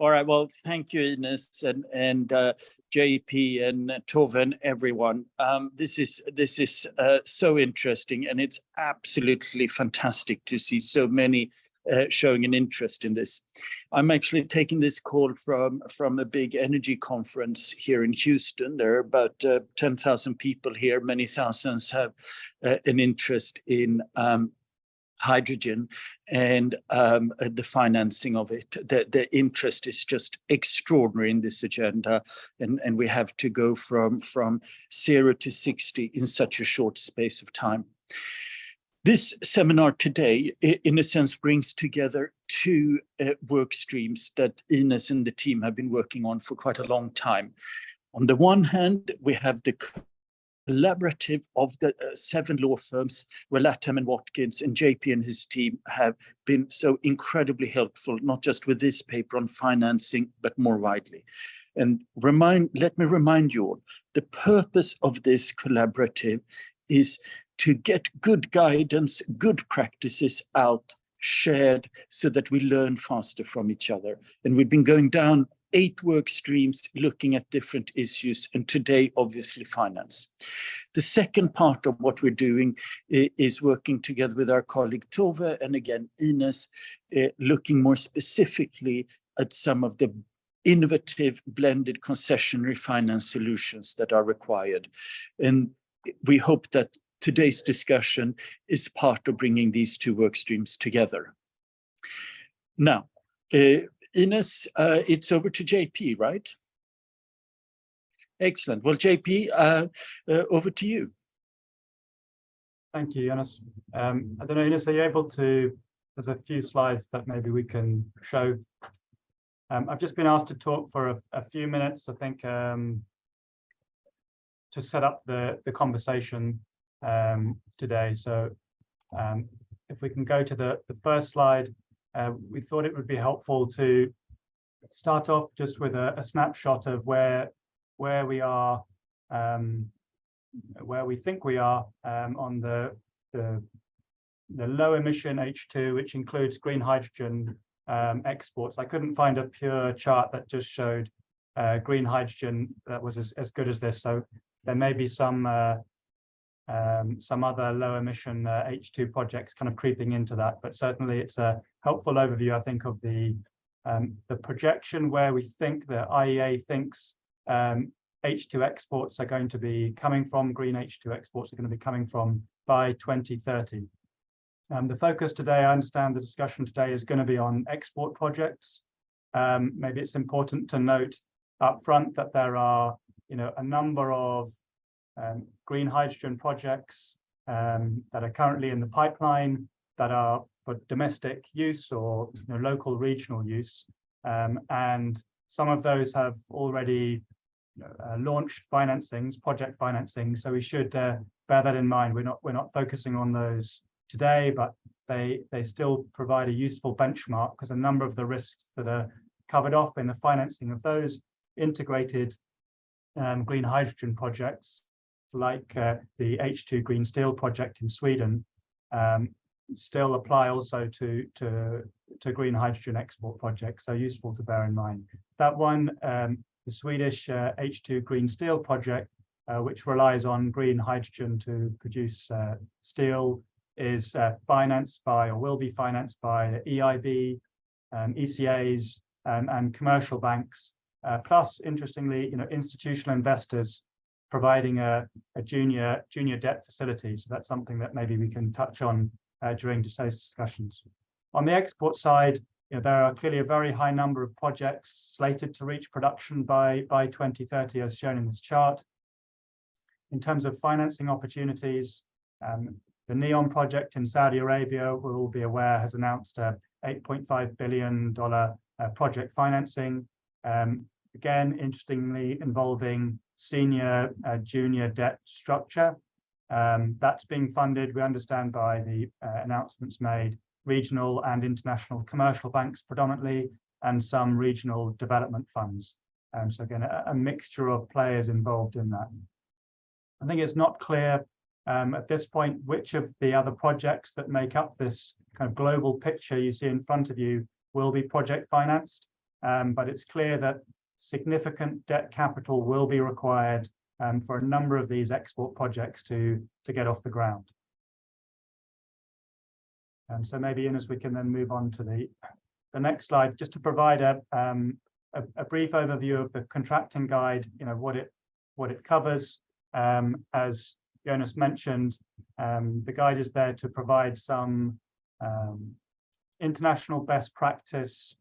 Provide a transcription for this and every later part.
All right. Well, thank you, Ines and JP and Tove and everyone. This is so interesting, and it's absolutely fantastic to see so many showing an interest in this. I'm actually taking this call from a big energy conference here in Houston. There are about 10,000 people here. Many thousands have an interest in hydrogen and the financing of it. The interest is just extraordinary in this agenda, and we have to go from 0 to 60 in such a short space of time. This seminar today, in a sense, brings together two work streams that Ines and the team have been working on for quite a long time. On the one hand, we have the collaborative of the 7 law firms where Latham and Watkins and JP and his team have been so incredibly helpful, not just with this paper on financing, but more widely. And let me remind you all, the purpose of this collaborative is to get good guidance, good practices out, shared, so that we learn faster from each other. And we've been going down 8 work streams looking at different issues, and today, obviously, finance. The second part of what we're doing is working together with our colleague Tove, and again, Ines, looking more specifically at some of the innovative blended concessionary finance solutions that are required. And we hope that today's discussion is part of bringing these 2 work streams together. Now, Ines, it's over to JP, right? Excellent. Well, JP, over to you. Thank you, Jonas. I don't know, Ines, are you able to, there's a few slides that maybe we can show. I've just been asked to talk for a few minutes, I think, to set up the conversation today. So if we can go to the first slide, we thought it would be helpful to start off just with a snapshot of where we are, where we think we are on the low emission H2, which includes green hydrogen exports. I couldn't find a pure chart that just showed green hydrogen that was as good as this. So there may be some other low emission H2 projects kind of creeping into that, but certainly it's a helpful overview, I think, of the projection where we think the IEA thinks H2 exports are going to be coming from, green H2 exports are going to be coming from by 2030. The focus today, I understand the discussion today is going to be on export projects. Maybe it's important to note up front that there are, a number of green hydrogen projects that are currently in the pipeline that are for domestic use or local regional use, and some of those have already launched financings, project financing. So we should bear that in mind. We're not focusing on those today, but they still provide a useful benchmark, because a number of the risks that are covered off in the financing of those integrated green hydrogen projects, like the H2 Green Steel project in Sweden, still apply also to green hydrogen export projects, so useful to bear in mind. That one, the Swedish H2 Green Steel project, which relies on green hydrogen to produce steel, is financed by, or will be financed by, EIB, ECAs, and commercial banks, plus, interestingly, institutional investors providing a junior debt facility. So that's something that maybe we can touch on during today's discussions. On the export side, there are clearly a very high number of projects slated to reach production by 2030, as shown in this chart. In terms of financing opportunities, the NEOM project in Saudi Arabia, we'll all be aware, has announced a $8.5 billion project financing. Again, interestingly, involving senior junior debt structure. That's being funded, we understand, by the announcements made, regional and international commercial banks predominantly, and some regional development funds. So again, a mixture of players involved in that. I think it's not clear at this point which of the other projects that make up this kind of global picture you see in front of you will be project financed. but it's clear that significant debt capital will be required for a number of these export projects to get off the ground. So maybe, Ines, we can then move on to the next slide, just to provide a brief overview of the contracting guide. What it covers. As Jonas mentioned, the guide is there to provide some international best practice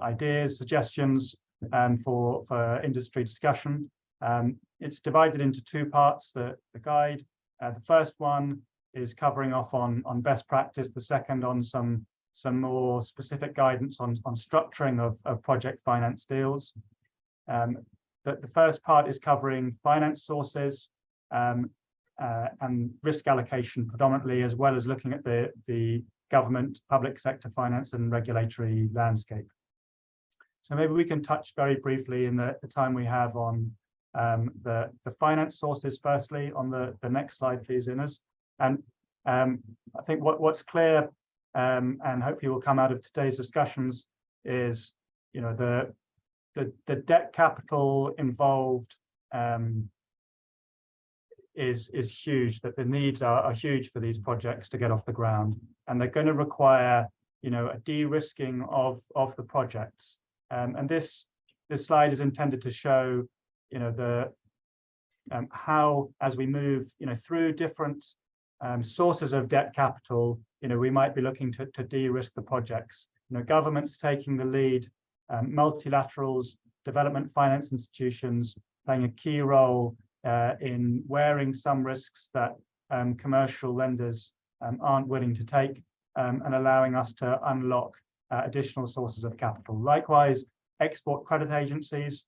ideas, suggestions for industry discussion. It's divided into two parts, the guide. The first one is covering off on best practice, the second on some more specific guidance on structuring of project finance deals. The first part is covering finance sources and risk allocation predominantly, as well as looking at the government, public sector finance and regulatory landscape. So maybe we can touch very briefly in the time we have on the finance sources firstly on the next slide, please, Ines. And I think what's clear and hopefully will come out of today's discussions is, the debt capital involved is huge, that the needs are huge for these projects to get off the ground, and they're going to require, a de-risking of the projects. And this slide is intended to show, how, as we move, through different sources of debt capital, we might be looking to de-risk the projects. Governments taking the lead, multilaterals, development finance institutions playing a key role in wearing some risks that commercial lenders aren't willing to take, and allowing us to unlock additional sources of capital. Likewise, export credit agencies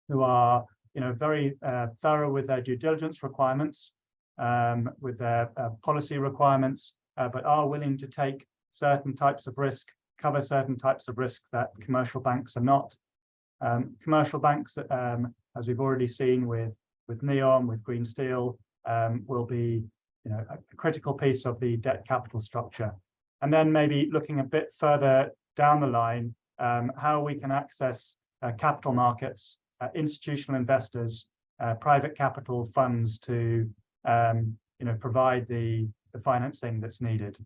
who are very thorough with their due diligence requirements, with their policy requirements, but are willing to take certain types of risk, cover certain types of risk that commercial banks are not. Commercial banks, as we've already seen with NEOM, with green steel, will be a critical piece of the debt capital structure. And then maybe looking a bit further down the line, how we can access capital markets, institutional investors, private capital funds to provide the financing that's needed.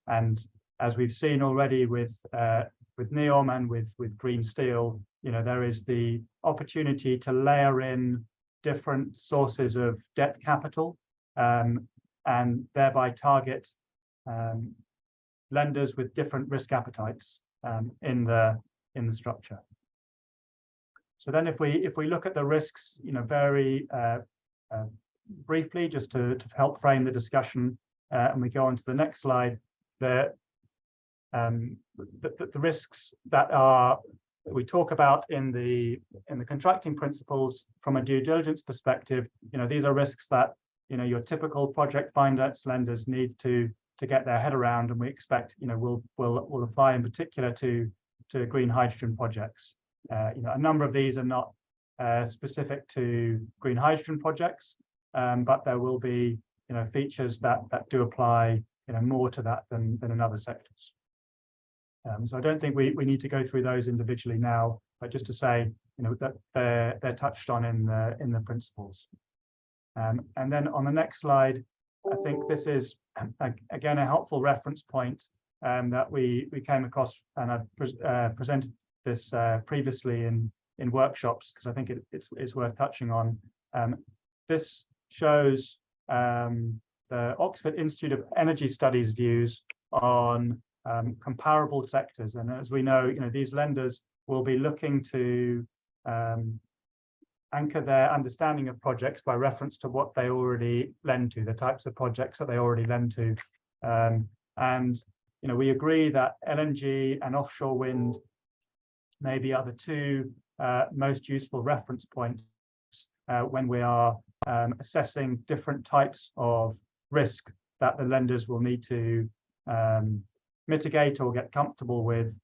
And as we've seen already with NEOM and with green steel, there is the opportunity to layer in different sources of debt capital, and thereby target lenders with different risk appetites in the structure. So then, if we look at the risks, very briefly, just to help frame the discussion, and we go on to the next slide, the risks that we talk about in the contracting principles from a due diligence perspective, these are risks that your typical project finance lenders need to get their head around, and we expect will apply in particular to green hydrogen projects. A number of these are not specific to green hydrogen projects, but there will be features that do apply more to that than in other sectors. So I don't think we need to go through those individually now, but just to say that they're touched on in the principles. And then on the next slide, I think this is again a helpful reference point that we came across, and I've presented this previously in workshops, because I think it's worth touching on. This shows the Oxford Institute of Energy Studies views on comparable sectors, and as we know, these lenders will be looking to anchor their understanding of projects by reference to what they already lend to, the types of projects that they already lend to, and we agree that LNG and offshore wind maybe are the two most useful reference points when we are assessing different types of risk that the lenders will need to mitigate or get comfortable with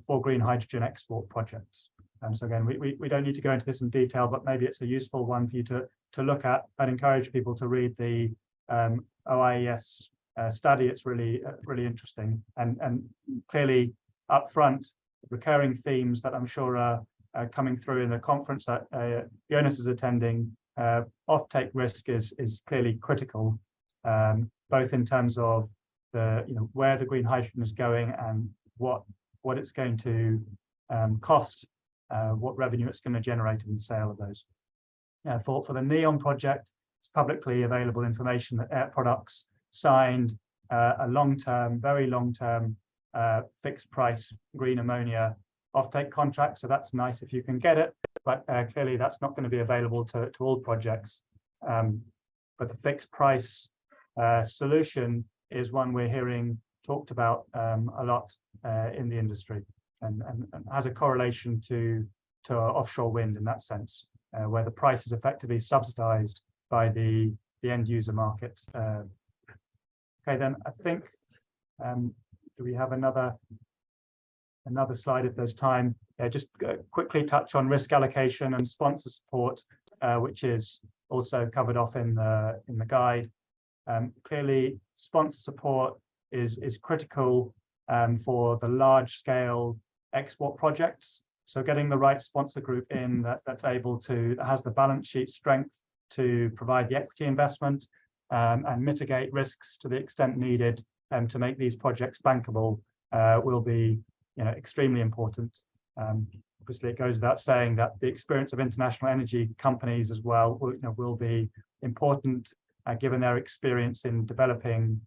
for green hydrogen export projects. So again, we don't need to go into this in detail, but maybe it's a useful one for you to look at. I'd encourage people to read the OIES study. It's really interesting, and clearly up front, recurring themes that I'm sure are coming through in the conference that Jonas is attending. Offtake risk is clearly critical, both in terms of the where the green hydrogen is going and what it's going to cost, what revenue it's going to generate in the sale of those. For the NEOM project, it's publicly available information that Air Products signed a long-term, very long-term fixed price green ammonia offtake contract. So that's nice if you can get it, but clearly that's not going to be available to all projects. But the fixed price solution is one we're hearing talked about a lot in the industry, and has a correlation to offshore wind in that sense, where the price is effectively subsidized by the end user market. Okay, then I think, do we have another slide if there's time? Just quickly touch on risk allocation and sponsor support, which is also covered off in the guide. Clearly, sponsor support is critical for the large scale export projects. So getting the right sponsor group in that has the balance sheet strength to provide the equity investment and mitigate risks to the extent needed to make these projects bankable will be extremely important. Obviously, it goes without saying that the experience of international energy companies as well will be important, given their experience in developing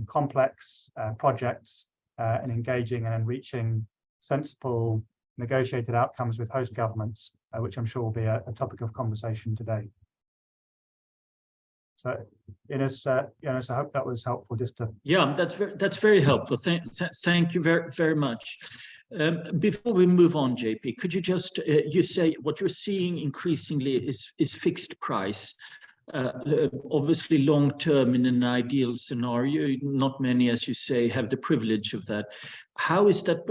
complex projects and engaging and reaching sensible negotiated outcomes with host governments, which I'm sure will be a topic of conversation today. So, Ines, I hope that was helpful. Just to that's very helpful. Thank you very much. Before we move on, JP, could you just you say what you're seeing increasingly is fixed price. Obviously, long term, in an ideal scenario, not many, as you say, have the privilege of that. How is that?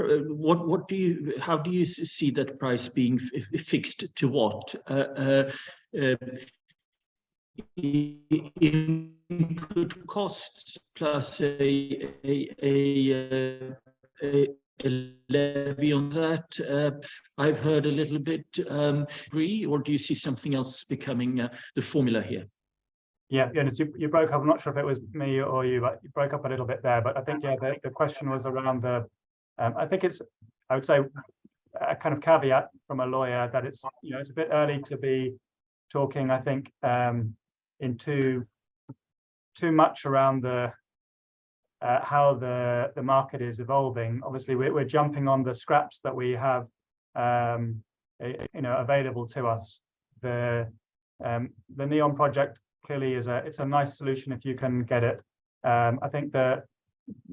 How do you see that price being fixed to what? Input costs plus a levy on that. I've heard a little bit agree, or do you see something else becoming the formula here? Yeah, you broke up. I'm not sure if it was me or you, but you broke up a little bit there. But I think the question was around the. I think I would say a kind of caveat from a lawyer that it's it's a bit early to be talking. I think in too much around the how the market is evolving. Obviously, we're jumping on the scraps that we have available to us. The NEOM project clearly it's a nice solution if you can get it. I think that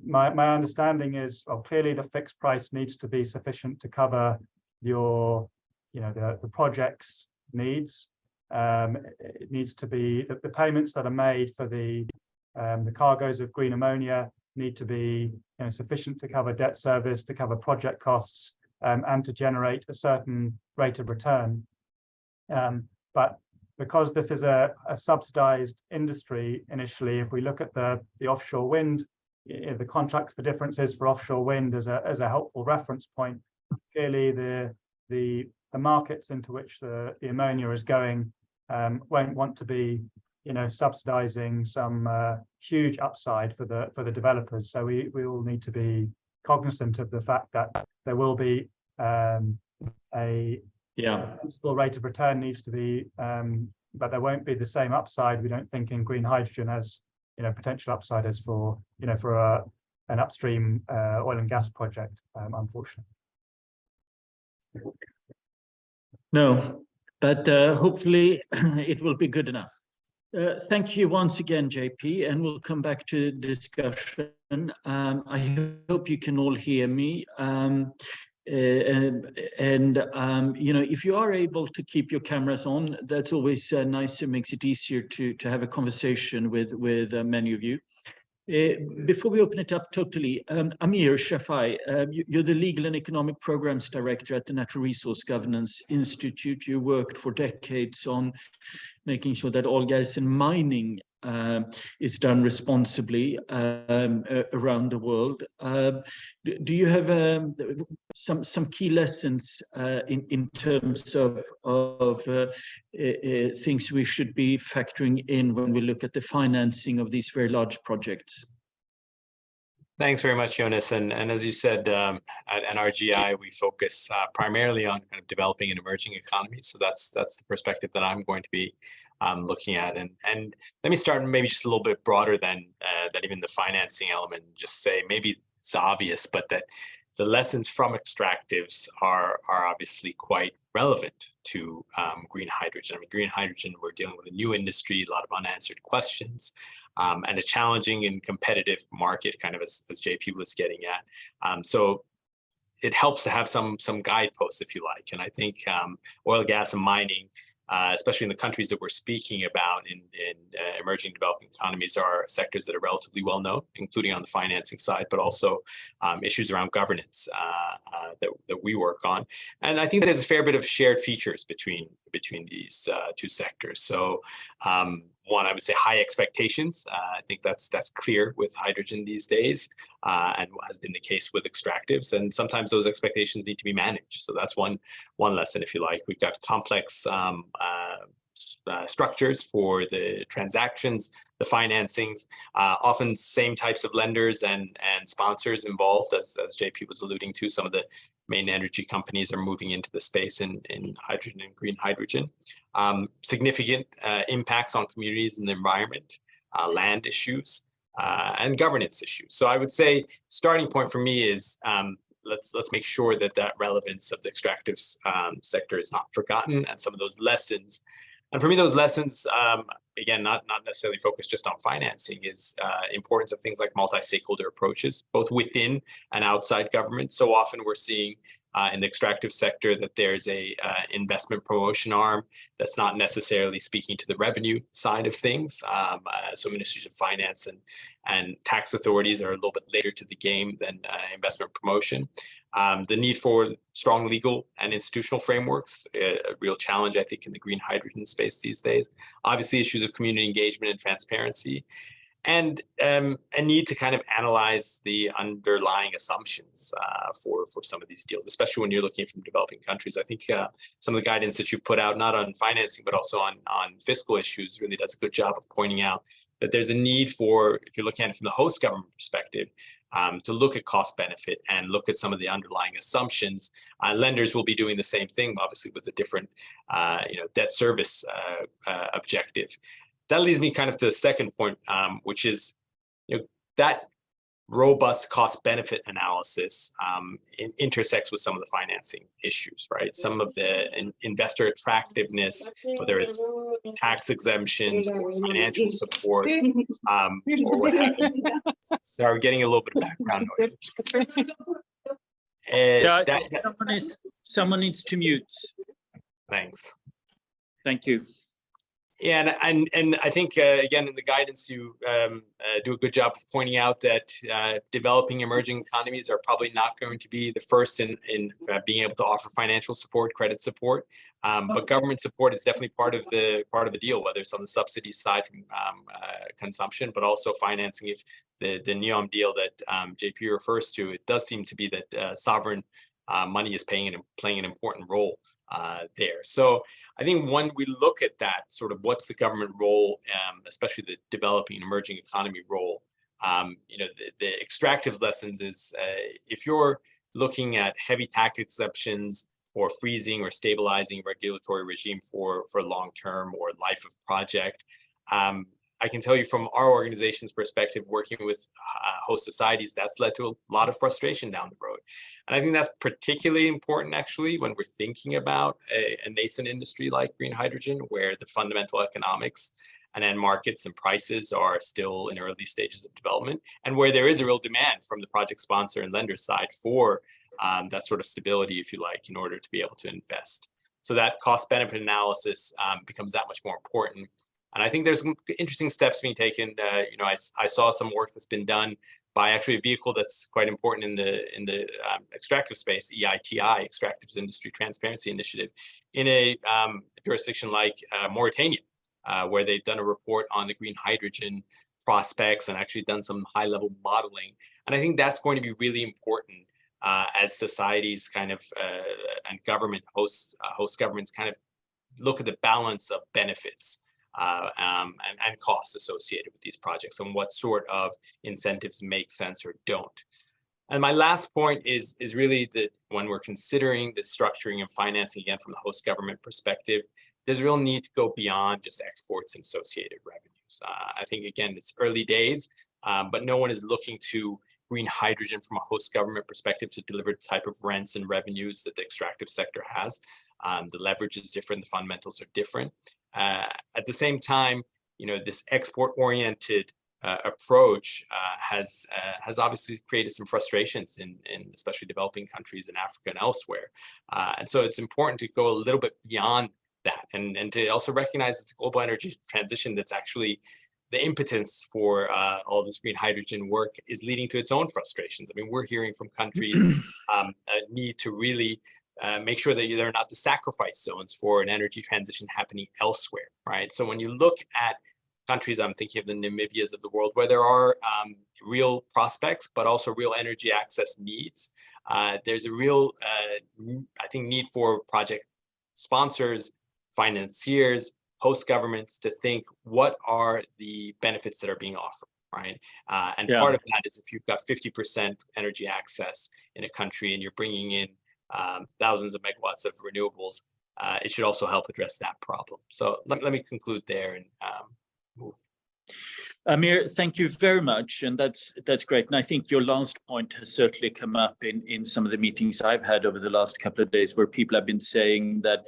my understanding is, well, clearly the fixed price needs to be sufficient to cover your the project's needs. It needs to be the payments that are made for the cargoes of green ammonia need to be sufficient to cover debt service, to cover project costs, and to generate a certain rate of return. But because this is a subsidized industry initially, if we look at the offshore wind, the contracts for differences for offshore wind as a helpful reference point, clearly the markets into which the ammonia is going won't want to be subsidizing some huge upside for the developers. So we will need to be cognizant of the fact that there will be a sensible rate of return needs to be, but there won't be the same upside, we don't think, in green hydrogen as potential upside as for an upstream oil and gas project, unfortunately. No, but hopefully it will be good enough. Thank you once again, JP, and we'll come back to discussion. I hope you can all hear me. If you are able to keep your cameras on, that's always nice. It makes it easier to have a conversation with many of you. Before we open it up totally, Amir Shafai, you're the Legal and Economic Programs Director at the Natural Resource Governance Institute. You worked for decades on making sure that oil, gas, and mining is done responsibly around the world. Do you have some key lessons in terms of things we should be factoring in when we look at the financing of these very large projects? Thanks very much, Jonas. And as you said, at NRGI, we focus primarily on kind of developing and emerging economies. So that's the perspective that I'm going to be looking at. And let me start maybe just a little bit broader than even the financing element. Just say maybe it's obvious, but that the lessons from extractives are obviously quite relevant to green hydrogen. I mean, green hydrogen, we're dealing with a new industry, a lot of unanswered questions. And a challenging and competitive market, kind of as JP was getting at. So it helps to have some guideposts, if you like. And I think oil, gas, and mining, especially in the countries that we're speaking about in emerging developing economies, are sectors that are relatively well known, including on the financing side, but also issues around governance that we work on. And I think there's a fair bit of shared features between these two sectors. So one, I would say high expectations. I think that's clear with hydrogen these days, and has been the case with extractives. And sometimes those expectations need to be managed. So that's one lesson, if you like. We've got complex structures for the transactions, the financings, often same types of lenders and sponsors involved, as JP was alluding to. Some of the main energy companies are moving into the space in hydrogen and green hydrogen. Significant impacts on communities and the environment, land issues, and governance issues. So I would say starting point for me is let's make sure that relevance of the extractives sector is not forgotten, and some of those lessons. And for me, those lessons, again, not necessarily focused just on financing, is importance of things like multi-stakeholder approaches, both within and outside government. So often we're seeing in the extractive sector that there's a investment promotion arm that's not necessarily speaking to the revenue side of things. So ministries of finance and tax authorities are a little bit later to the game than investment promotion. The need for strong legal and institutional frameworks, a real challenge, I think, in the green hydrogen space these days. Obviously, issues of community engagement and transparency, and a need to kind of analyze the underlying assumptions for some of these deals, especially when you're looking from developing countries. I think some of the guidance that you've put out, not on financing, but also on fiscal issues, really does a good job of pointing out that there's a need for, if you're looking at it from the host government perspective, to look at cost benefit and look at some of the underlying assumptions. Lenders will be doing the same thing, obviously, with a different debt service objective. That leads me kind of to the second point, which is that robust cost benefit analysis intersects with some of the financing issues, right? Some of the investor attractiveness, whether it's tax exemptions or financial support, or what have you. Sorry, getting a little bit of background noise. Someone needs to mute. Thanks. Thank you. Yeah, and I think, again, in the guidance, you do a good job of pointing out that developing emerging economies are probably not going to be the first in being able to offer financial support, credit support. But government support is definitely part of the deal, whether it's on the subsidy side from consumption, but also financing. If the NEOM deal that JP refers to, it does seem to be that sovereign money is playing an important role there. So I think when we look at that, sort of what's the government role, especially the developing emerging economy role, the extractive lessons is if you're looking at heavy tax exemptions or freezing or stabilizing regulatory regime for long-term or life of project, I can tell you from our organization's perspective, working with host societies, that's led to a lot of frustration down the road. And I think that's particularly important, actually, when we're thinking about a nascent industry like green hydrogen, where the fundamental economics and end markets and prices are still in early stages of development, and where there is a real demand from the project sponsor and lender side for that sort of stability, if you like, in order to be able to invest. So that cost benefit analysis becomes that much more important. And I think there's some interesting steps being taken. I saw some work that's been done by actually a vehicle that's quite important in the extractive space, EITI, Extractives Industry Transparency Initiative, in a jurisdiction like Mauritania, where they've done a report on the green hydrogen prospects and actually done some high-level modeling. And I think that's going to be really important as societies kind of and government host governments kind of look at the balance of benefits and costs associated with these projects and what sort of incentives make sense or don't. And my last point is really that when we're considering the structuring and financing, again, from the host government perspective, there's a real need to go beyond just exports and associated revenues. I think, again, it's early days, but no one is looking to green hydrogen from a host government perspective to deliver the type of rents and revenues that the extractive sector has. The leverage is different, the fundamentals are different. At the same time, this export-oriented approach has obviously created some frustrations in especially developing countries in Africa and elsewhere. And so it's important to go a little bit beyond that and to also recognize that the global energy transition that's actually the impotence for all this green hydrogen work is leading to its own frustrations. I mean, we're hearing from countries a need to really make sure that they're not the sacrifice zones for an energy transition happening elsewhere, right? So when you look at countries, I'm thinking of the Namibias of the world, where there are real prospects, but also real energy access needs. There's a real, I think, need for project sponsors, financiers, host governments to think, what are the benefits that are being offered, right? And part of that is if you've got 50% energy access in a country and you're bringing in thousands of megawatts of renewables, it should also help address that problem. So let me conclude there and move. Amir, thank you very much, and that's great. And I think your last point has certainly come up in some of the meetings I've had over the last couple of days, where people have been saying that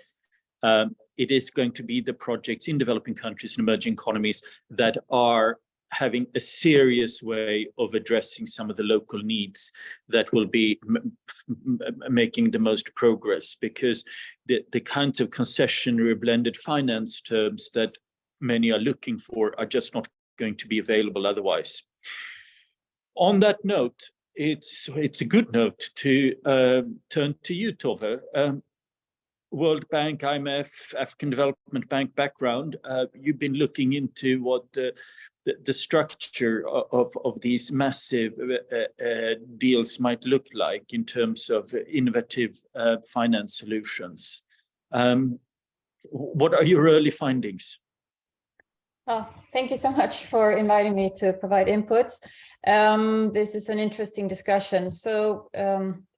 it is going to be the projects in developing countries and emerging economies that are having a serious way of addressing some of the local needs that will be making the most progress, because the kinds of concessionary blended finance terms that many are looking for are just not going to be available otherwise. On that note, it's a good note to turn to you, Tove. World Bank, IMF, African Development Bank background. You've been looking into what the structure of these massive deals might look like in terms of innovative finance solutions. What are your early findings? Thank you so much for inviting me to provide inputs. This is an interesting discussion. So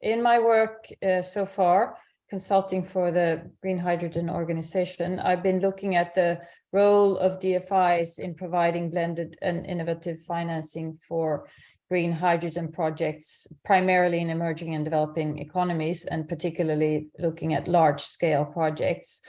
in my work so far, consulting for the Green Hydrogen Organization, I've been looking at the role of DFIs in providing blended and innovative financing for green hydrogen projects, primarily in emerging and developing economies, and particularly looking at large-scale projects.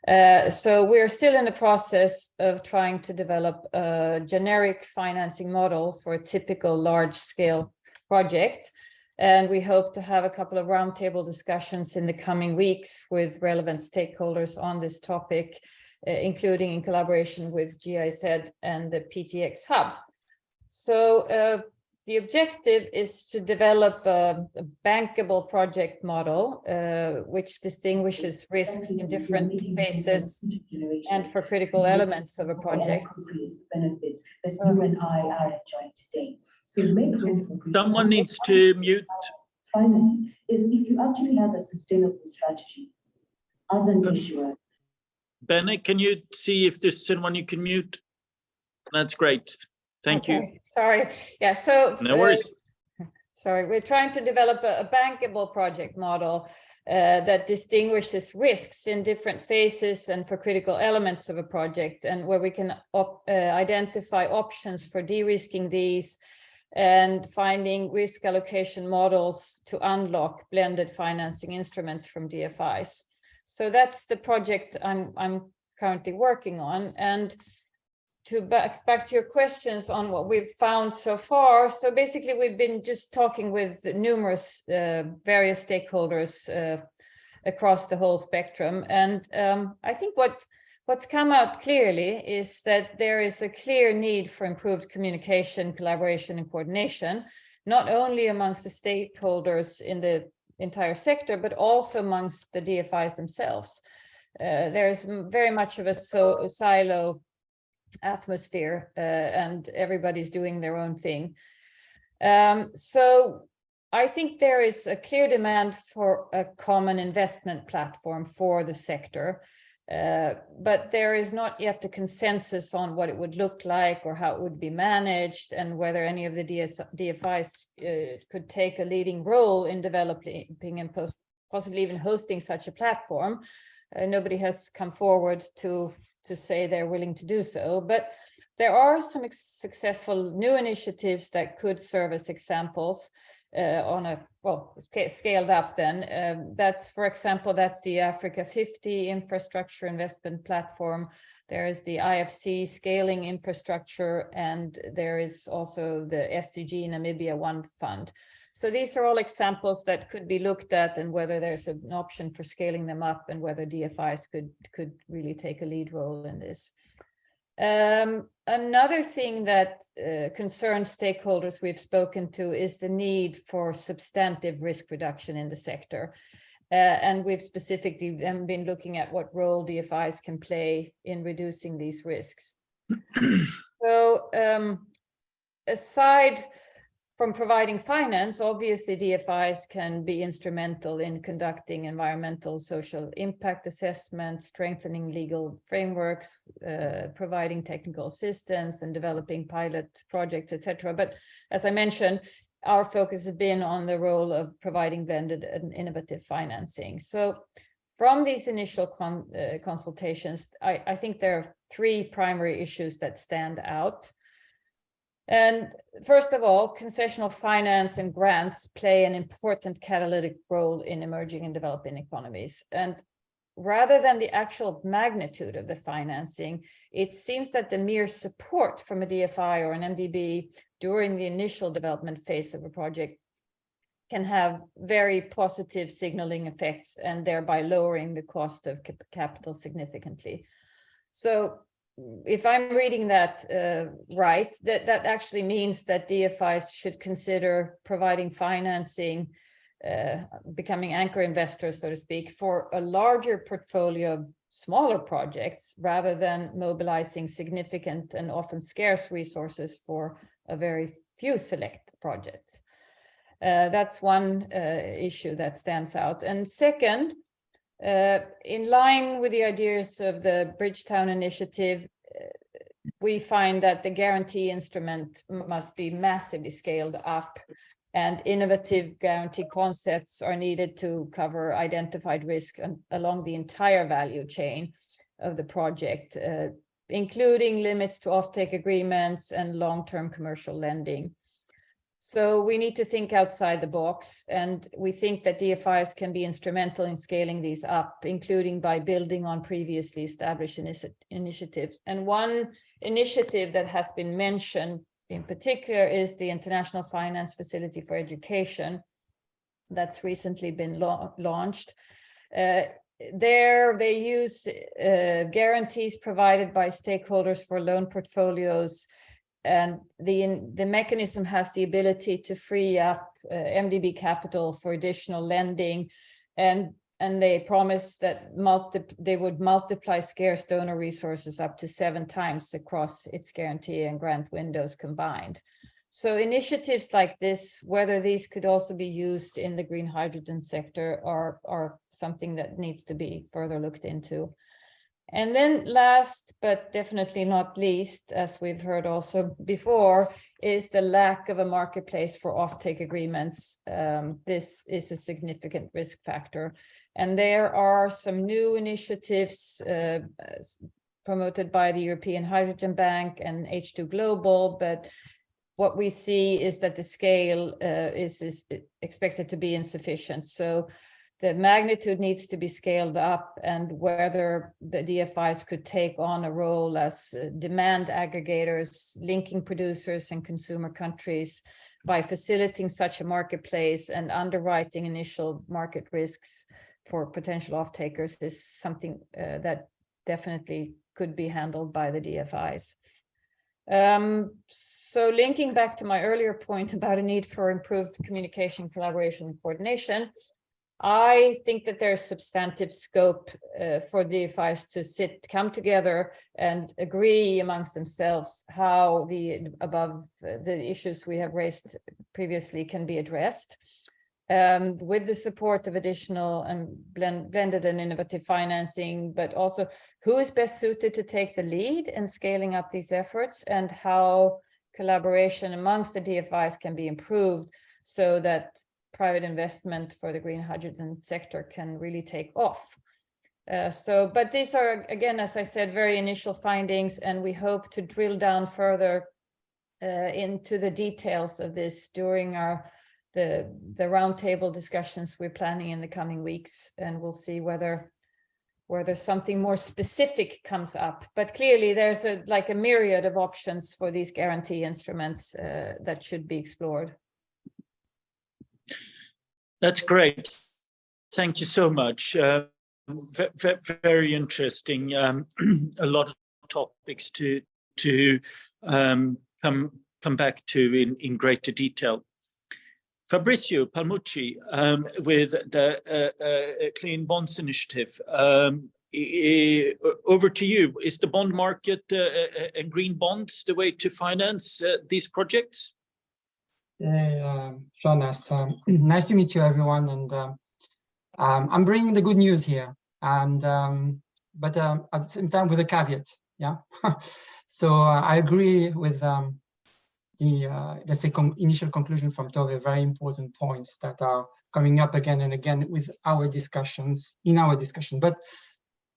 So we're still in the process of trying to develop a generic financing model for a typical large-scale project. And we hope to have a couple of roundtable discussions in the coming weeks with relevant stakeholders on this topic, including in collaboration with GIZ and the PTX Hub. So the objective is to develop a bankable project model, which distinguishes risks in different phases and for critical elements of a project. Someone needs to mute. Finally, is if you actually have a sustainable strategy as an issuer. Bennett, can you see if there's someone you can mute? That's great. Thank you. Sorry. Yeah, so no worries. Sorry, we're trying to develop a bankable project model that distinguishes risks in different phases and for critical elements of a project, and where we can identify options for de-risking these and finding risk allocation models to unlock blended financing instruments from DFIs. So that's the project I'm currently working on. And to back to your questions on what we've found so far. So basically, we've been just talking with numerous various stakeholders across the whole spectrum. And I think what's come out clearly is that there is a clear need for improved communication, collaboration, and coordination, not only amongst the stakeholders in the entire sector, but also amongst the DFIs themselves. There's very much of a silo atmosphere, and everybody's doing their own thing. So I think there is a clear demand for a common investment platform for the sector, but there is not yet a consensus on what it would look like or how it would be managed, and whether any of the DFIs could take a leading role in developing and possibly even hosting such a platform. Nobody has come forward to say they're willing to do so, but there are some successful new initiatives that could serve as examples on a, well, scaled up then. That's, for example, that's the Africa 50 infrastructure investment platform. There is the IFC scaling infrastructure, and there is also the SDG Namibia 1 fund. So these are all examples that could be looked at, and whether there's an option for scaling them up, and whether DFIs could really take a lead role in this. Another thing that concerns stakeholders we've spoken to is the need for substantive risk reduction in the sector. And we've specifically then been looking at what role DFIs can play in reducing these risks. So aside from providing finance, obviously DFIs can be instrumental in conducting environmental social impact assessments, strengthening legal frameworks, providing technical assistance, and developing pilot projects, etc. But as I mentioned, our focus has been on the role of providing blended and innovative financing. So from these initial consultations, I think there are three primary issues that stand out. And first of all, concessional finance and grants play an important catalytic role in emerging and developing economies. And rather than the actual magnitude of the financing, it seems that the mere support from a DFI or an MDB during the initial development phase of a project can have very positive signaling effects, and thereby lowering the cost of capital significantly. So if I'm reading that right, that actually means that DFIs should consider providing financing, becoming anchor investors, so to speak, for a larger portfolio of smaller projects, rather than mobilizing significant and often scarce resources for a very few select projects. That's one issue that stands out. And second, in line with the ideas of the Bridgetown Initiative, we find that the guarantee instrument must be massively scaled up, and innovative guarantee concepts are needed to cover identified risks along the entire value chain of the project, including limits to offtake agreements and long-term commercial lending. So we need to think outside the box, and we think that DFIs can be instrumental in scaling these up, including by building on previously established initiatives. And one initiative that has been mentioned in particular is the International Finance Facility for Education that's recently been launched. There they use guarantees provided by stakeholders for loan portfolios, and the mechanism has the ability to free up MDB capital for additional lending, and they promise that they would multiply scarce donor resources up to 7 times across its guarantee and grant windows combined. So initiatives like this, whether these could also be used in the green hydrogen sector, are something that needs to be further looked into. And then last, but definitely not least, as we've heard also before, is the lack of a marketplace for offtake agreements. This is a significant risk factor. And there are some new initiatives promoted by the European Hydrogen Bank and H2 Global, but what we see is that the scale is expected to be insufficient. So the magnitude needs to be scaled up, and whether the DFIs could take on a role as demand aggregators, linking producers and consumer countries by facilitating such a marketplace and underwriting initial market risks for potential off-takers is something that definitely could be handled by the DFIs. So linking back to my earlier point about a need for improved communication, collaboration, and coordination, I think that there's substantive scope for DFIs to come together and agree amongst themselves how the issues we have raised previously can be addressed. With the support of additional and blended and innovative financing, but also who is best suited to take the lead in scaling up these efforts, and how collaboration amongst the DFIs can be improved so that private investment for the green hydrogen sector can really take off. But these are, again, as I said, very initial findings, and we hope to drill down further into the details of this during the roundtable discussions we're planning in the coming weeks, and we'll see whether something more specific comes up. But clearly there's a myriad of options for these guarantee instruments that should be explored. That's great. Thank you so much. Very interesting. A lot of topics to come back to in greater detail. Fabrizio Palmucci, with the Clean Bonds Initiative. Over to you. Is the bond market and green bonds the way to finance these projects? Jonas, nice to meet you, everyone. And I'm bringing the good news here, and but at the same time with a caveat. Yeah. So I agree with the let's say initial conclusion from Tove. Very important points that are coming up again and again with our discussions But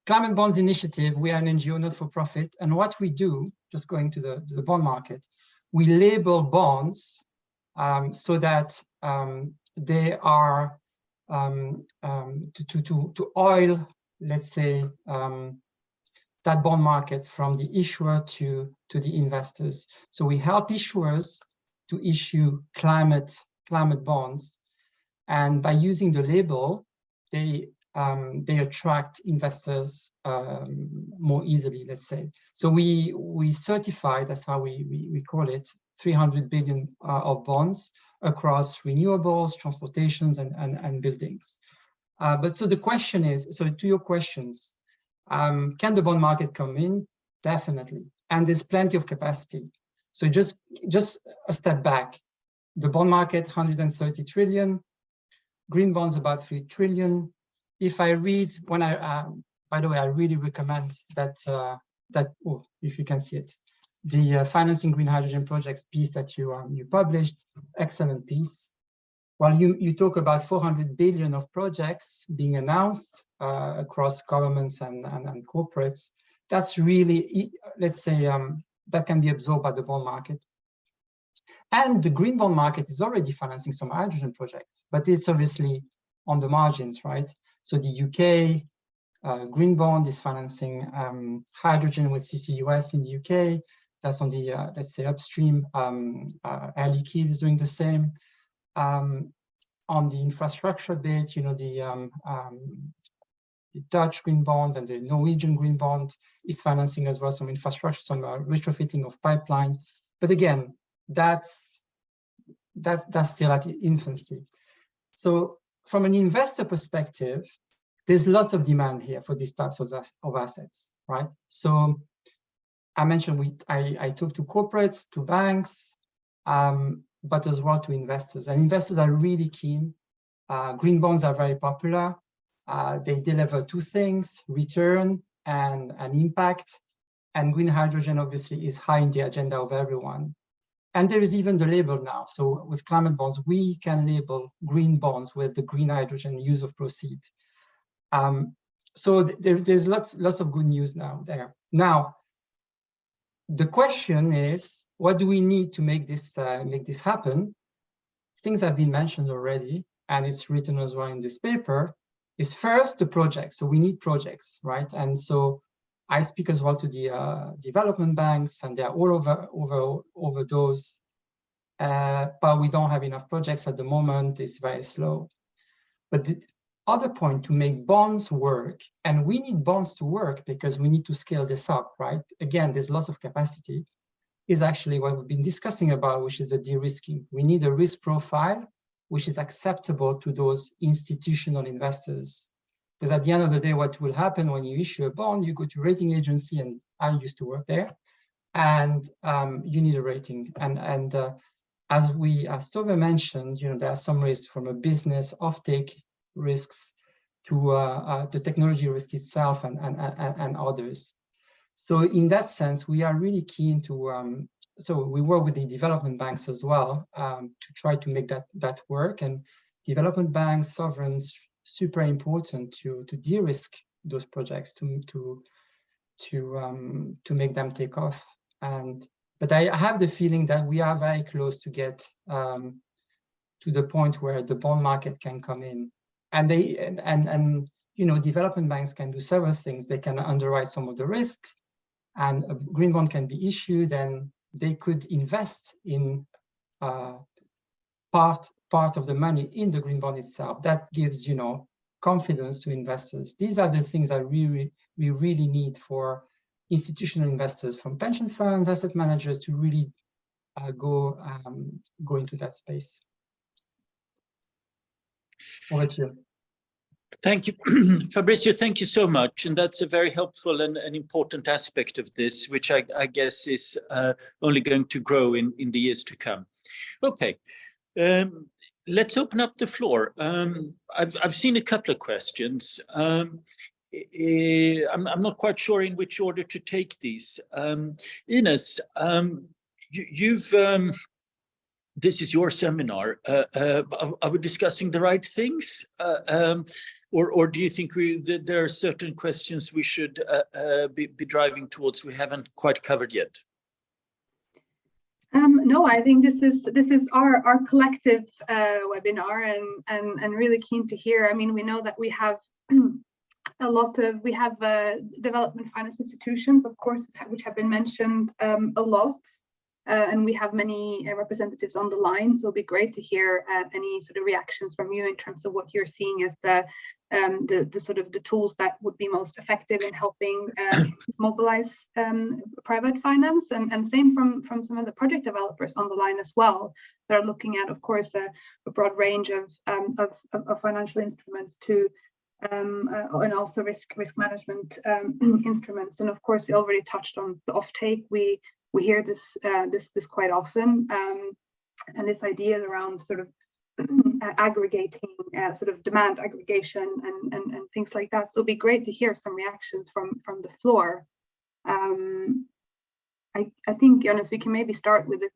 Climate Bonds Initiative, we are an NGO, not for profit, and what we do, just going to the bond market, we label bonds so that they are to oil, let's say, that bond market from the issuer to the investors. So we help issuers to issue climate bonds, and by using the label, they attract investors more easily, let's say. So we certify, that's how we call it, 300 billion of bonds across renewables, transportations, and buildings. But so the question is, so to your questions, can the bond market come in? Definitely, and there's plenty of capacity. So just a step back, the bond market 130 trillion, green bonds about 3 trillion. If I read, by the way, I really recommend that if you can see it, the Financing Green Hydrogen Projects piece that you published, excellent piece. While you talk about 400 billion of projects being announced across governments and corporates, that's really, let's say, that can be absorbed by the bond market. And the green bond market is already financing some hydrogen projects, but it's obviously on the margins, right? So the UK green bond is financing hydrogen with CCUS in the UK. That's on the, let's say, upstream. Air Liquide is doing the same. On the infrastructure bit, you know, the Dutch green bond and the Norwegian green bond is financing as well some infrastructure, some retrofitting of pipeline. But again, that's still at infancy. So from an investor perspective, there's lots of demand here for these types of assets, right? So I mentioned I talk to corporates, to banks, but as well to investors. And investors are really keen. Green bonds are very popular. They deliver two things, return and impact. And green hydrogen obviously is high in the agenda of everyone. And there is even the label now. So with climate bonds, we can label green bonds with the green hydrogen use of proceeds. So there's lots of good news now there. Now, the question is, what do we need to make this happen? Things have been mentioned already, and it's written as well in this paper, is first the projects. So we need projects, right? And so I speak as well to the development banks, and they're all over those, but we don't have enough projects at the moment. It's very slow. But the other point, to make bonds work, and we need bonds to work because we need to scale this up, right? Again, there's lots of capacity, is actually what we've been discussing about, which is the de-risking. We need a risk profile which is acceptable to those institutional investors. Because at the end of the day, what will happen when you issue a bond, you go to rating agency, and I used to work there, and you need a rating. And as Tove mentioned, there are some risks from a business offtake risks to the technology risk itself and others. So in that sense, we are really keen to, so we work with the development banks as well to try to make that work. And development banks, sovereigns, super important to de-risk those projects, to make them take off. But I have the feeling that we are very close to get to the point where the bond market can come in, and development banks can do several things. They can underwrite some of the risks, and a green bond can be issued, and they could invest in part of the money in the green bond itself. That gives confidence to investors. These are the things that we really need for institutional investors, from pension funds, asset managers, to really go into that space. Over to you. Thank you, Fabrizio. Thank you so much. And that's a very helpful and an important aspect of this, which I guess is only going to grow in the years to come. Okay, let's open up the floor. I've seen a couple of questions. I'm not quite sure in which order to take these. Ines, this is your seminar. Are we discussing the right things? Or do you think there are certain questions we should be driving towards we haven't quite covered yet? No, I think this is our collective webinar, and really keen to hear. I mean, we know that we have development finance institutions, of course, which have been mentioned a lot. And we have many representatives on the line, so it'll be great to hear any sort of reactions from you in terms of what you're seeing as the sort of the tools that would be most effective in helping mobilize private finance, and same from some of the project developers on the line as well. They're looking at, of course, a broad range of financial instruments to and also risk management instruments. And of course, we already touched on the offtake. We hear this quite often, and this idea around sort of aggregating, sort of demand aggregation and things like that. So it'd be great to hear some reactions from the floor. I think, Jonas, we can maybe start with the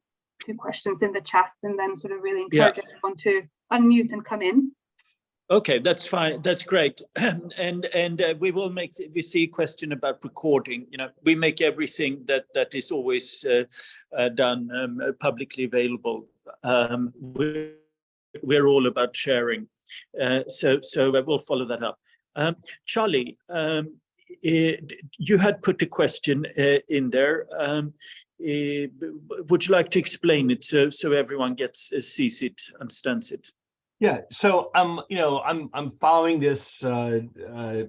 2 questions in the chat, and then sort of really encourage everyone to unmute and come in. Okay, that's fine. That's great. And we see a question about recording. We make everything that is always done publicly available. We're all about sharing. So we'll follow that up. Charlie, you had put a question in there. Would you like to explain it so everyone sees it, understands it? Yeah, so I'm following this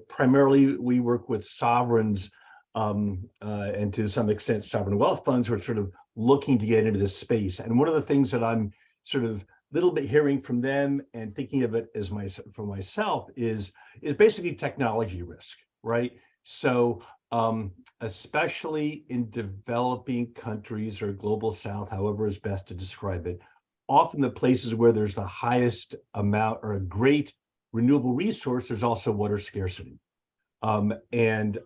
primarily. We work with sovereigns and to some extent sovereign wealth funds who are sort of looking to get into this space. And one of the things that I'm sort of a little bit hearing from them and thinking of it as for myself is basically technology risk, right? So especially in developing countries or global south, however is best to describe it, often the places where there's the highest amount or a great renewable resource, there's also water scarcity. So in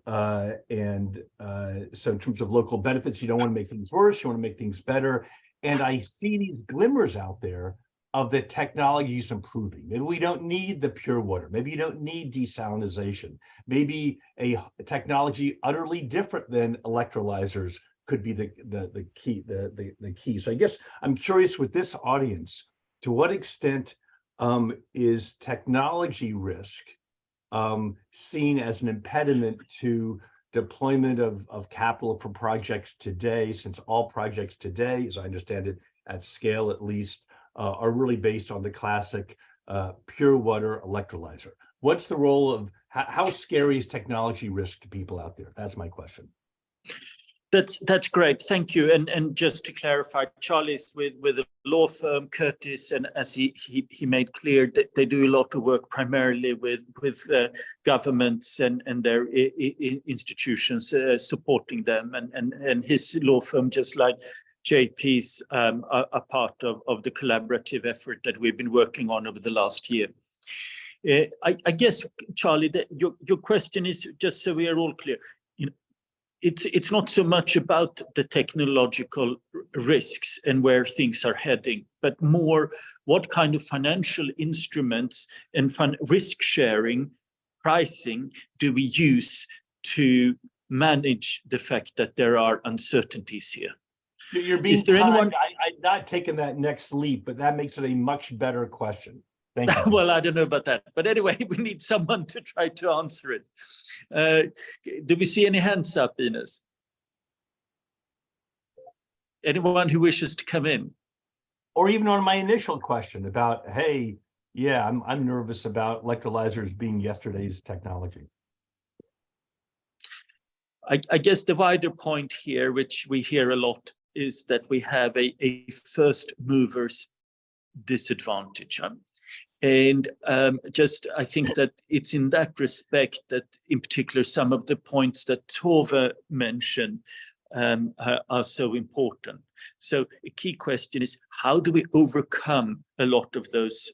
terms of local benefits, you don't want to make things worse, you want to make things better. And I see these glimmers out there of the technologies improving. Maybe we don't need the pure water. Maybe you don't need desalination. Maybe a technology utterly different than electrolyzers could be the key. So I guess I'm curious with this audience, to what extent is technology risk seen as an impediment to deployment of capital for projects today, since all projects today, as I understand it, at scale at least, are really based on the classic pure water electrolyzer. What's the role of, how scary is technology risk to people out there? That's my question. That's great. Thank you. And just to clarify, Charlie's with a law firm, Curtis, and as he made clear, that they do a lot of work primarily with governments and their institutions supporting them. And his law firm, just like JP's, are part of the collaborative effort that we've been working on over the last year. I guess, Charlie, that your question is, just so we are all clear, it's not so much about the technological risks and where things are heading, but more what kind of financial instruments and risk sharing, pricing do we use to manage the fact that there are uncertainties here? You're being Is there kind. anyone? I'm not taking that next leap, but that makes it a much better question. Thank you. Well, I don't know about that, but anyway, we need someone to try to answer it. Do we see any hands up, Ines? Anyone who wishes to come in? Or even on my initial question about, hey, yeah, I'm nervous about electrolyzers being yesterday's technology. I guess the wider point here, which we hear a lot, is that we have a first movers disadvantage. And I think that it's in that respect that, in particular, some of the points that Tove mentioned are so important. So a key question is, how do we overcome a lot of those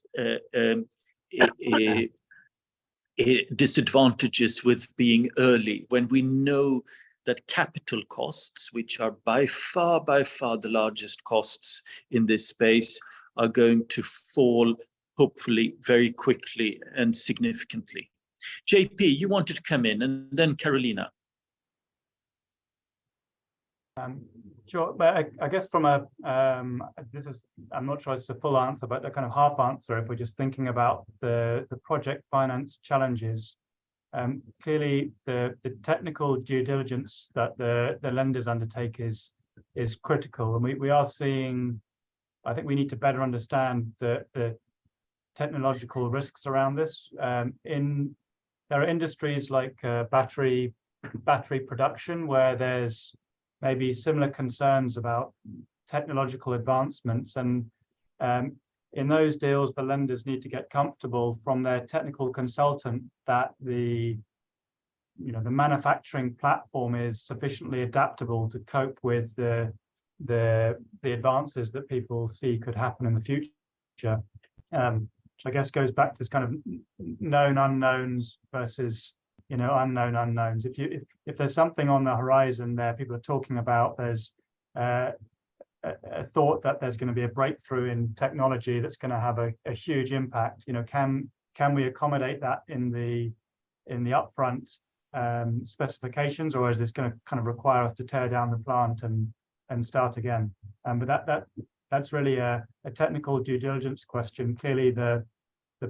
disadvantages with being early, when we know that capital costs, which are by far the largest costs in this space, are going to fall hopefully very quickly and significantly. JP, you wanted to come in, and then Carolina. Sure, but I guess from a, I'm not sure it's a full answer, but a kind of half answer, if we're just thinking about the project finance challenges. Clearly, the technical due diligence that the lenders undertake is critical, and we are seeing, I think we need to better understand the technological risks around this. There are industries like battery production, where there's maybe similar concerns about technological advancements, and in those deals, the lenders need to get comfortable from their technical consultant that the manufacturing platform is sufficiently adaptable to cope with the advances that people see could happen in the future. Which I guess goes back to this kind of known unknowns versus unknown unknowns. If there's something on the horizon there, people are talking about, there's a thought that there's going to be a breakthrough in technology that's going to have a huge impact. Can we accommodate that in the upfront specifications, or is this going to kind of require us to tear down the plant and start again? But that's really a technical due diligence question. Clearly, the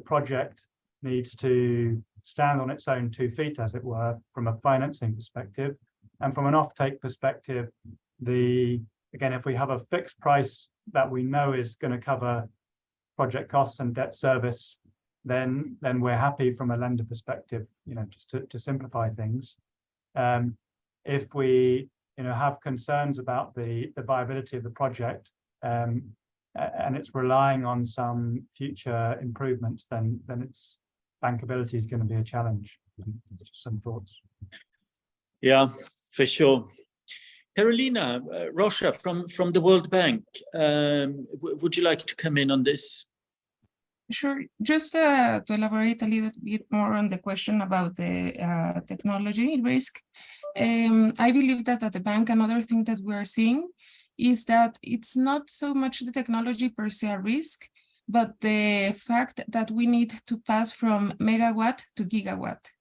project needs to stand on its own 2 feet, as it were, from a financing perspective. And from an offtake perspective, again, if we have a fixed price that we know is going to cover project costs and debt service, then we're happy from a lender perspective, just to simplify things. If we have concerns about the viability of the project, and it's relying on some future improvements, then its bankability is going to be a challenge. Just some thoughts. Yeah, for sure. Carolina Rocha from the World Bank, would you like to come in on this? Sure. Just to elaborate a little bit more on the question about the technology risk, I believe that at the bank, another thing that we're seeing is that it's not so much the technology per se a risk, but the fact that we need to pass from megawatt to gigawatt.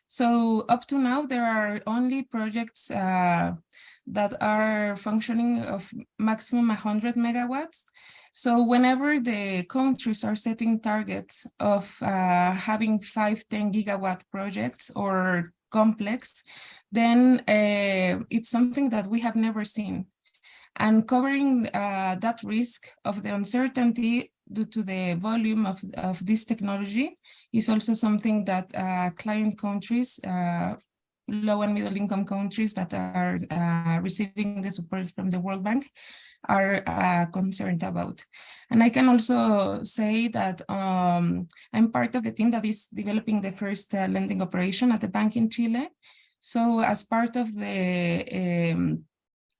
So up to now, there are only projects that are functioning of maximum 100 megawatts. So whenever the countries are setting targets of having 5-10 gigawatt projects or complex, then it's something that we have never seen. And covering that risk of the uncertainty due to the volume of this technology is also something that client countries low and middle income countries that are receiving the support from the World Bank are concerned about. And I can also say that I'm part of the team that is developing the first lending operation at the bank in Chile. So as part of the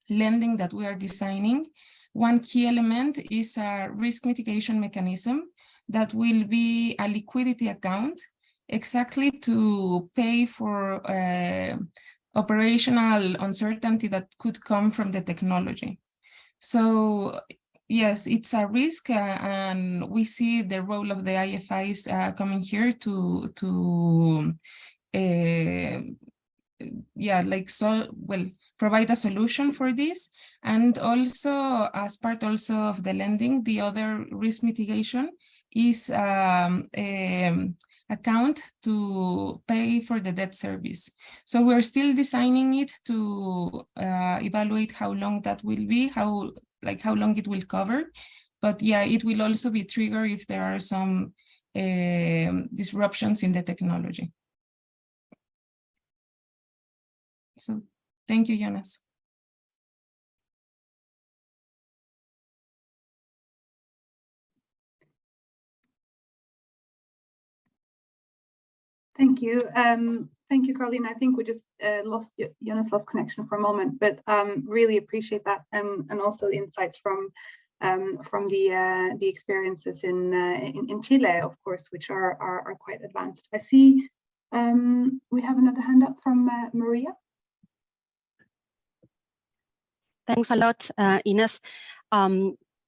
lending that we are designing, one key element is a risk mitigation mechanism that will be a liquidity account exactly to pay for operational uncertainty that could come from the technology. So yes, it's a risk, and we see the role of the IFIs coming here to provide a solution for this. And also, as part also of the lending, the other risk mitigation is account to pay for the debt service. So we're still designing it to evaluate how long that will be, how long it will cover. But yeah, it will also be triggered if there are some disruptions in the technology. So thank you, Jonas. Thank you. Thank you, Caroline. I think we just lost connection for a moment, but really appreciate that, and also the insights from the experiences in Chile, of course, which are quite advanced. I see we have another hand up from Maria. Thanks a lot, Ines.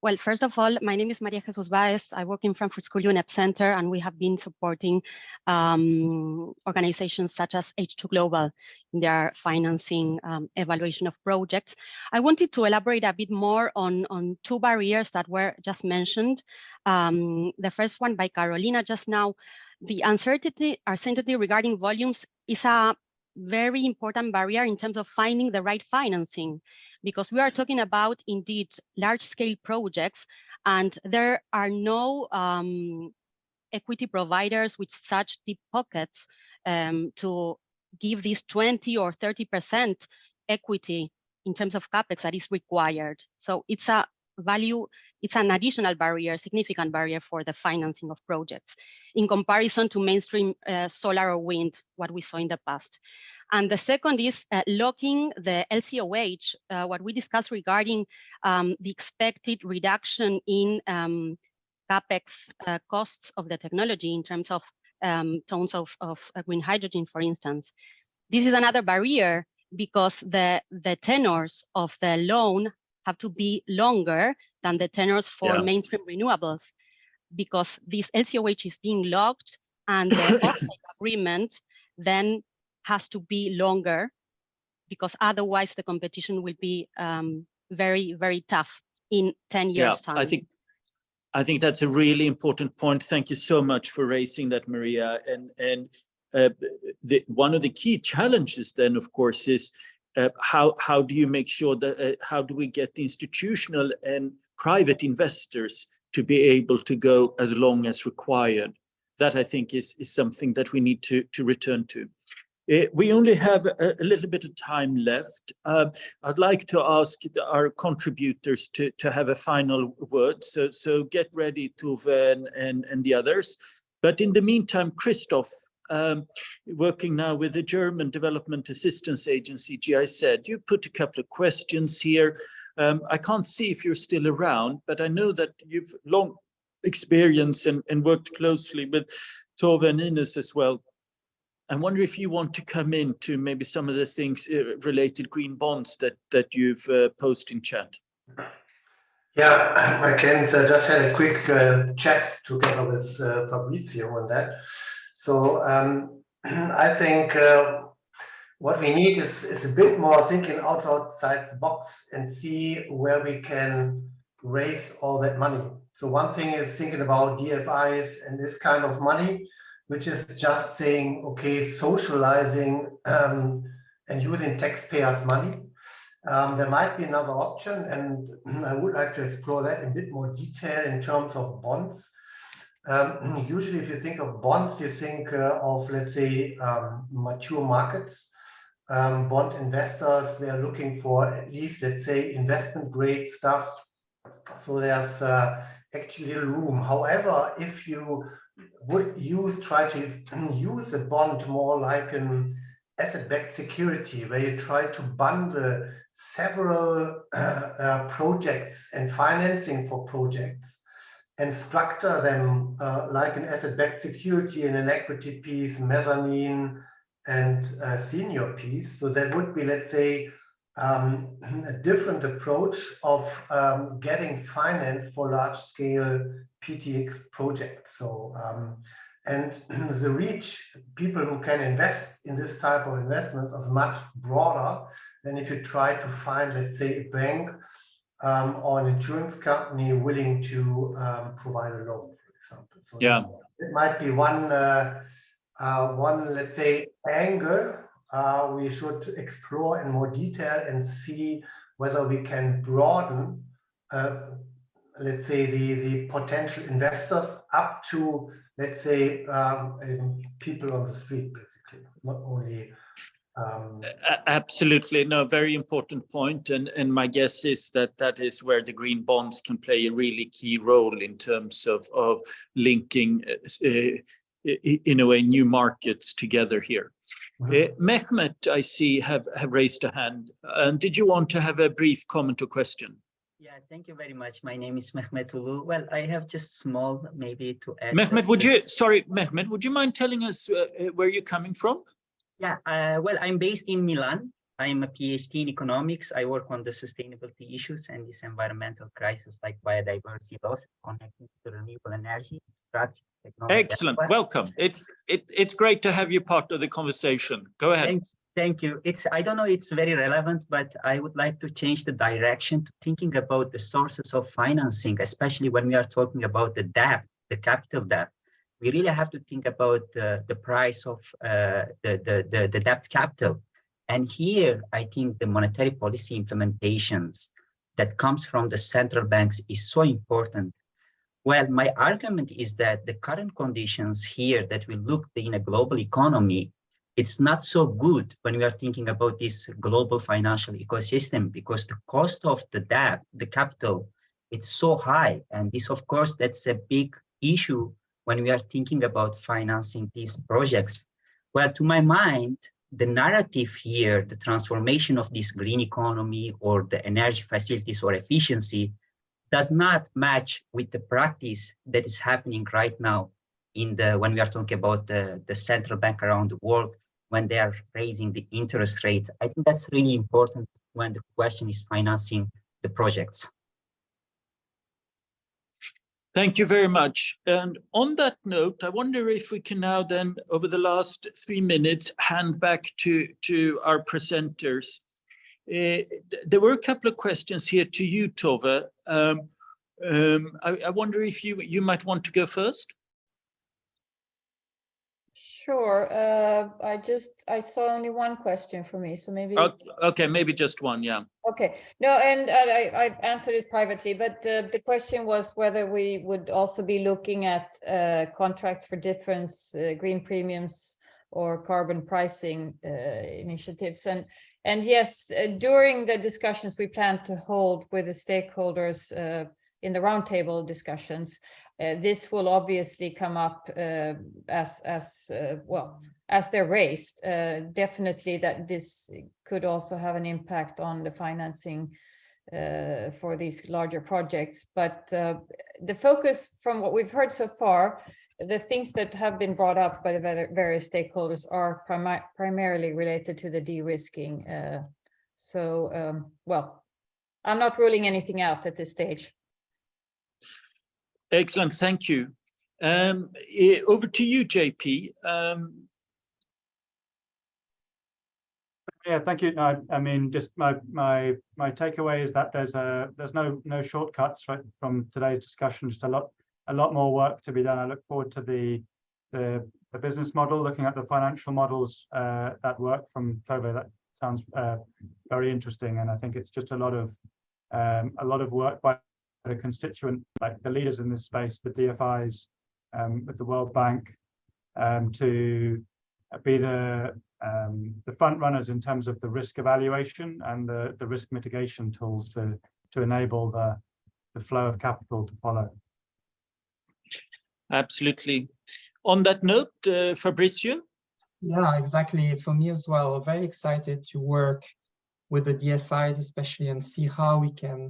Well, first of all, my name is Maria Jesus Baez. I work in Frankfurt School UNEP Center, and we have been supporting organizations such as H2 Global in their financing evaluation of projects. I wanted to elaborate a bit more on two barriers that were just mentioned. The first one by Carolina just now. The uncertainty regarding volumes is a very important barrier in terms of finding the right financing, because we are talking about indeed large-scale projects, and there are no equity providers with such deep pockets to give this 20 or 30% equity in terms of capex that is required. So it's a it's an additional barrier, significant barrier for the financing of projects in comparison to mainstream solar or wind, what we saw in the past. And the second is locking the LCOH, what we discussed regarding the expected reduction in capex costs of the technology in terms of tons of green hydrogen, for instance. This is another barrier because the tenors of the loan have to be longer than the tenors for mainstream renewables, because this LCOH is being locked and the offtake agreement then has to be longer, because otherwise the competition will be very, very tough in 10 years' time. I think that's a really important point. Thank you so much for raising that, Maria. And one of the key challenges then, of course, is how do you make sure that how do we get institutional and private investors to be able to go as long as required? That I think is something that we need to return to. We only have a little bit of time left. I'd like to ask our contributors to have a final word. So get ready, Tove and the others. But in the meantime, Christoph, working now with the German Development Assistance Agency, GIZ, you put a couple of questions here. I can't see if you're still around, but I know that you've long experience and worked closely with Tove and Ines as well. I wonder if you want to come into maybe some of the things related green bonds that you've posted in chat. Yeah, I can just had a quick chat together with Fabrizio on that. So I think what we need is a bit more thinking outside the box and see where we can raise all that money. So one thing is thinking about DFIs and this kind of money, which is just saying, okay, socializing and using taxpayers' money. There might be another option, and I would like to explore that in a bit more detail in terms of bonds. Usually, if you think of bonds, you think of, let's say, mature markets. bond investors, they're looking for at least, let's say, investment grade stuff. So there's actually room. However, if you would try to use a bond more like an asset-backed security, where you try to bundle several projects and financing for projects and structure them like an asset-backed security in an equity piece, mezzanine, and senior piece. So that would be, let's say, a different approach of getting finance for large-scale PTX projects. So, and the reach, people who can invest in this type of investments is much broader than if you try to find, let's say, a bank or an insurance company willing to provide a loan, for example. So yeah, it might be one, let's say, angle we should explore in more detail and see whether we can broaden, let's say, the potential investors up to, let's say, people on the street, basically, not only. Absolutely, no, very important point, and my guess is that is where the green bonds can play a really key role in terms of linking, in a way, new markets together here. Mehmet, I see, have raised a hand. Did you want to have a brief comment or question? Yeah, thank you very much. My name is Mehmet Ulu. Well, I have just small, maybe to add. Mehmet, Mehmet, would you mind telling us where you're coming from? Yeah, well, I'm based in Milan. I'm a PhD in economics. I work on the sustainability issues and this environmental crisis like biodiversity loss connected to renewable energy, structure, technology. Excellent, welcome. It's great to have you part of the conversation. Go ahead. Thank you. I don't know, it's very relevant, but I would like to change the direction to thinking about the sources of financing, especially when we are talking about the debt, the capital debt. We really have to think about the price of the debt capital. And here, I think the monetary policy implementations that comes from the central banks is so important. Well, my argument is that the current conditions here that we look in a global economy, it's not so good when we are thinking about this global financial ecosystem, because the cost of the debt, the capital, it's so high. And this, of course, that's a big issue when we are thinking about financing these projects. Well, to my mind, the narrative here, the transformation of this green economy or the energy facilities or efficiency does not match with the practice that is happening right now when we are talking about the central bank around the world, when they are raising the interest rate. I think that's really important when the question is financing the projects. Thank you very much. And on that note, I wonder if we can now then, over the last 3 minutes, hand back to our presenters. There were a couple of questions here to you, Tove. I wonder if you might want to go first. Sure. I saw only one question for me, so maybe. Okay, maybe just one, yeah. Okay. No, and I answered it privately, but the question was whether we would also be looking at contracts for difference, green premiums or carbon pricing initiatives. And yes, during the discussions we plan to hold with the stakeholders in the roundtable discussions, this will obviously come up as they're raised. Definitely that this could also have an impact on the financing for these larger projects. But the focus from what we've heard so far, the things that have been brought up by the various stakeholders are primarily related to the de-risking. Well, I'm not ruling anything out at this stage. Excellent, thank you. Over to you, JP. Yeah, thank you. No, I mean, just my takeaway is that there's no shortcuts right from today's discussion. Just a lot more work to be done. I look forward to the business model, looking at the financial models that work from Tove. That sounds very interesting, and I think it's just a lot of work by the constituent, like the leaders in this space, the DFIs, with the World Bank, to be the front runners in terms of the risk evaluation and the risk mitigation tools to enable the flow of capital to follow. Absolutely. On that note, Fabrizio? Yeah, exactly. For me as well, very excited to work with the DFIs especially and see how we can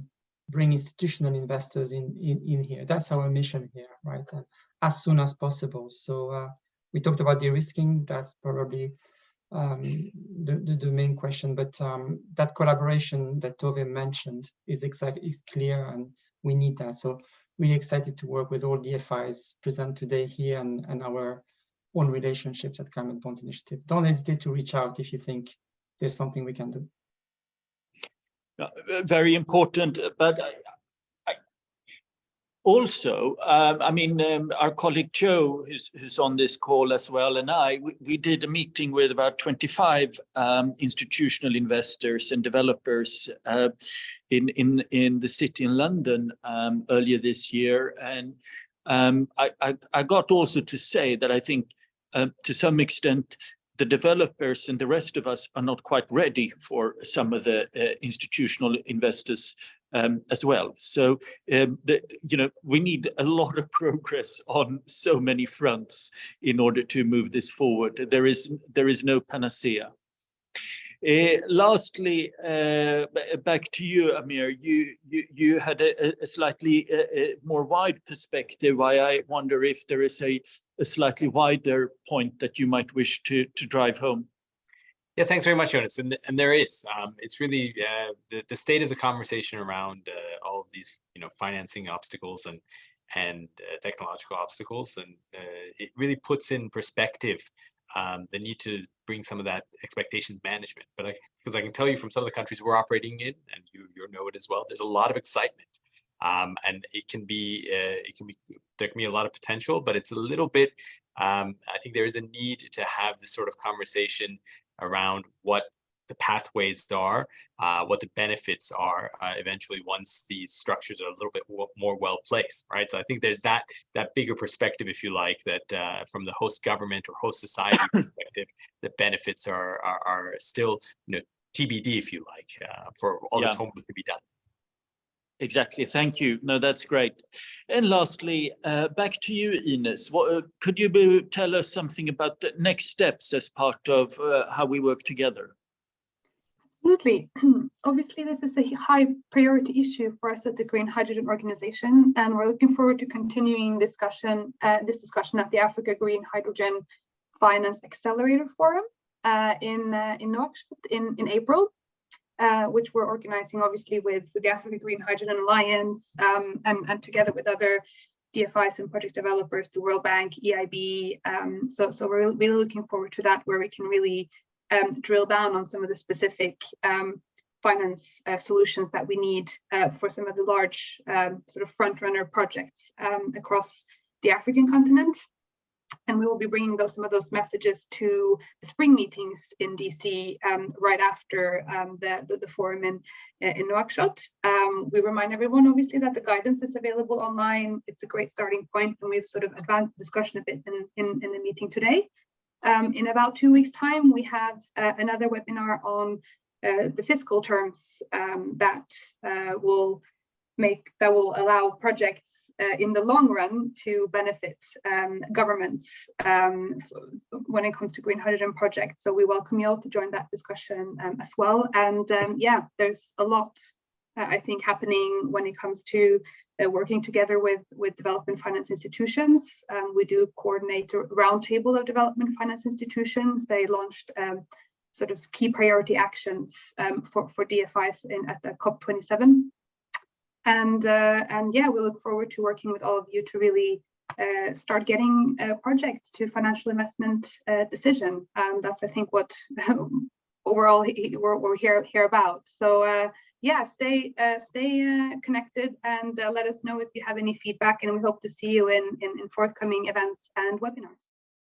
bring institutional investors in here. That's our mission here, right? And as soon as possible. So we talked about de-risking. That's probably the main question, but that collaboration that Tove mentioned is clear, and we need that. So really excited to work with all DFIs present today here and our own relationships at Climate Bonds Initiative. Don't hesitate to reach out if you think there's something we can do. Very important, but also, I mean, our colleague Joe, who's on this call as well, and we did a meeting with about 25 institutional investors and developers in the city in London earlier this year, and I got also to say that I think to some extent the developers and the rest of us are not quite ready for some of the institutional investors as well. So, we need a lot of progress on so many fronts in order to move this forward. There is no panacea. Lastly, back to you, Amir. You had a slightly more wide perspective. I wonder if there is a slightly wider point that you might wish to drive home. Yeah, thanks very much, Jonas. And there is. It's really the state of the conversation around all of these, financing obstacles and technological obstacles, and it really puts in perspective the need to bring some of that expectations management. But because I can tell you from some of the countries we're operating in, and you know it as well, there's a lot of excitement, and there can be a lot of potential, but it's a little bit. I think there is a need to have this sort of conversation around what the pathways are, what the benefits are eventually once these structures are a little bit more well placed, right? So I think there's that bigger perspective, if you like, that from the host government or host society perspective, the benefits are still TBD, if you like, for all this homework to be done. Exactly. Thank you. No, that's great. And lastly, back to you, Ines. Could you tell us something about the next steps as part of how we work together? Absolutely. Obviously, this is a high priority issue for us at the Green Hydrogen Organization, and we're looking forward to continuing this discussion at the Africa Green Hydrogen Finance Accelerator Forum in Nouakchott in April. Which we're organizing obviously with the Africa Green Hydrogen Alliance and together with other DFIs and project developers, the World Bank, EIB. So we're really looking forward to that, where we can really drill down on some of the specific finance solutions that we need for some of the large sort of front runner projects across the African continent. And we will be bringing some of those messages to the spring meetings in DC right after the forum in Nouakchott. We remind everyone, obviously, that the guidance is available online. It's a great starting point, and we've sort of advanced the discussion a bit in the meeting today. In about 2 weeks' time, we have another webinar on the fiscal terms that will allow projects in the long run to benefit governments when it comes to green hydrogen projects. So we welcome you all to join that discussion as well. And there's a lot, I think, happening when it comes to working together with development finance institutions. We do coordinate a roundtable of development finance institutions. They launched sort of key priority actions for DFIs at the COP27. And we look forward to working with all of you to really start getting projects to financial investment decision. That's, I think, what overall we're here about. So stay connected and let us know if you have any feedback, and we hope to see you in forthcoming events and webinars.